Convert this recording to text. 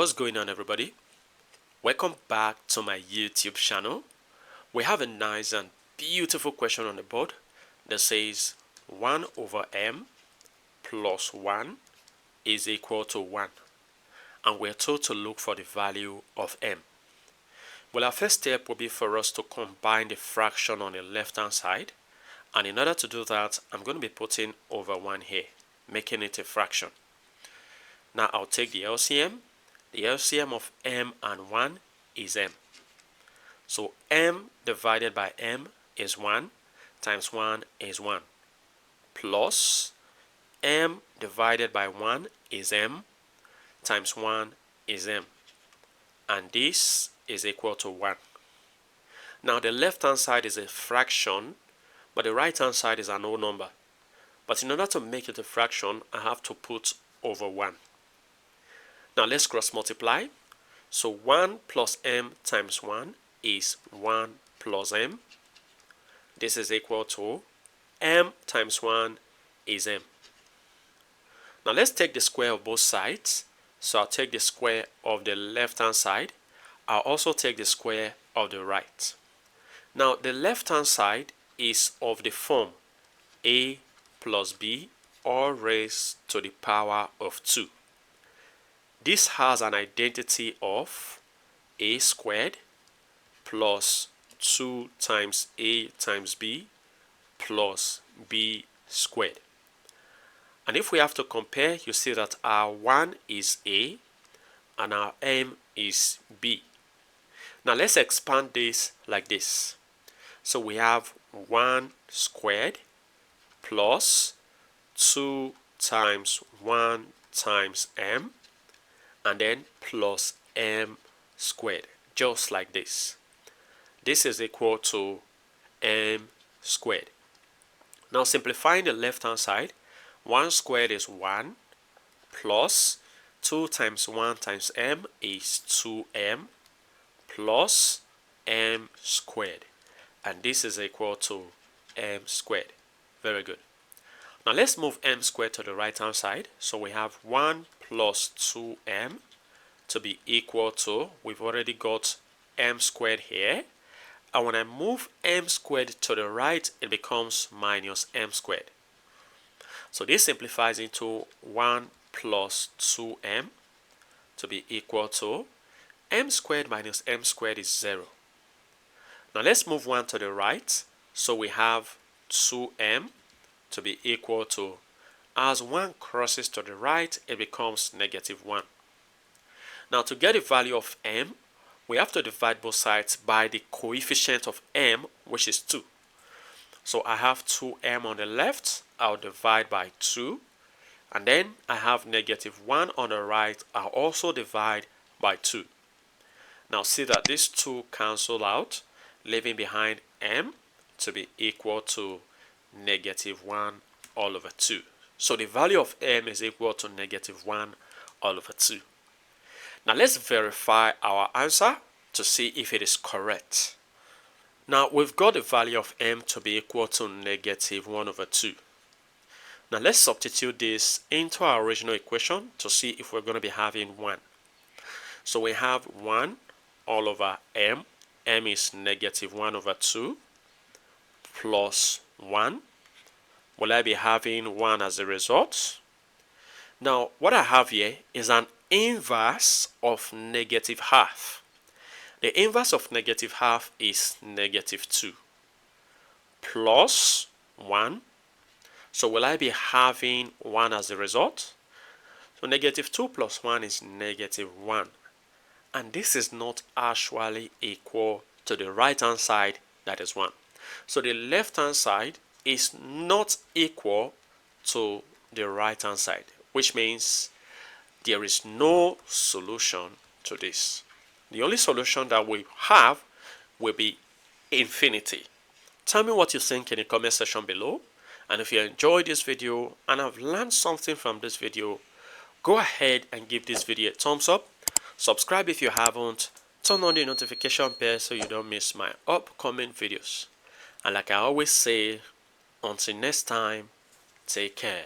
What's going on, everybody? Welcome back to my YouTube channel. We have a nice and beautiful question on the board that says 1 over m plus 1 is equal to 1, and we're told to look for the value of m. Well, our first step will be for us to combine the fraction on the left hand side, and in order to do that, I'm going to be putting over 1 here, making it a fraction. Now I'll take the LCM. The LCM of m and 1 is m. So m divided by m is 1 times 1 is 1, plus m divided by 1 is m times 1 is m, and this is equal to 1. Now the left hand side is a fraction, but the right hand side is an whole number. But in order to make it a fraction, I have to put over 1. Now let's cross multiply. So 1 plus m times 1 is 1 plus m. This is equal to m times 1 is m. Now let's take the square of both sides. So I'll take the square of the left hand side. I'll also take the square of the right. Now the left hand side is of the form a plus b all raised to the power of 2. This has an identity of a squared plus 2 times a times b plus b squared. And if we have to compare, you see that our 1 is a and our m is b. Now let's expand this like this. So we have 1 squared plus 2 times 1 times m, and then plus m squared, just like this. This is equal to m squared. Now simplifying the left hand side, 1 squared is 1 plus 2 times 1 times m is 2m plus m squared, and this is equal to m squared. Very good. Now let's move m squared to the right hand side. So we have 1 plus 2m to be equal to, we've already got m squared here, and when I move m squared to the right, it becomes minus m squared. So this simplifies into 1 plus 2m to be equal to m squared minus m squared is 0. Now let's move 1 to the right. So we have 2m to be equal to, as 1 crosses to the right, it becomes negative 1. Now to get the value of m, we have to divide both sides by the coefficient of m, which is 2. So I have 2m on the left, I'll divide by 2, and then I have negative 1 on the right, I'll also divide by 2. Now see that these 2 cancel out, leaving behind m to be equal to negative 1 all over 2. So the value of m is equal to negative 1 all over 2. Now let's verify our answer to see if it is correct. Now we've got the value of m to be equal to negative 1 over 2. Now let's substitute this into our original equation to see if we're going to be having 1. So we have 1 all over m. M is negative 1 over 2 plus 1. Will I be having 1 as a result? Now what I have here is an inverse of negative half. The inverse of negative half is negative 2 plus 1. So will I be having 1 as a result? So negative 2 plus 1 is negative 1. And this is not actually equal to the right hand side, that is 1. So the left hand side is not equal to the right hand side, which means there is no solution to this. The only solution that we have will be infinity. Tell me what you think in the comment section below, and if you enjoyed this video and have learned something from this video, go ahead and give this video a thumbs up. Subscribe if you haven't. Turn on the notification bell so you don't miss my upcoming videos. And like I always say, until next time, take care.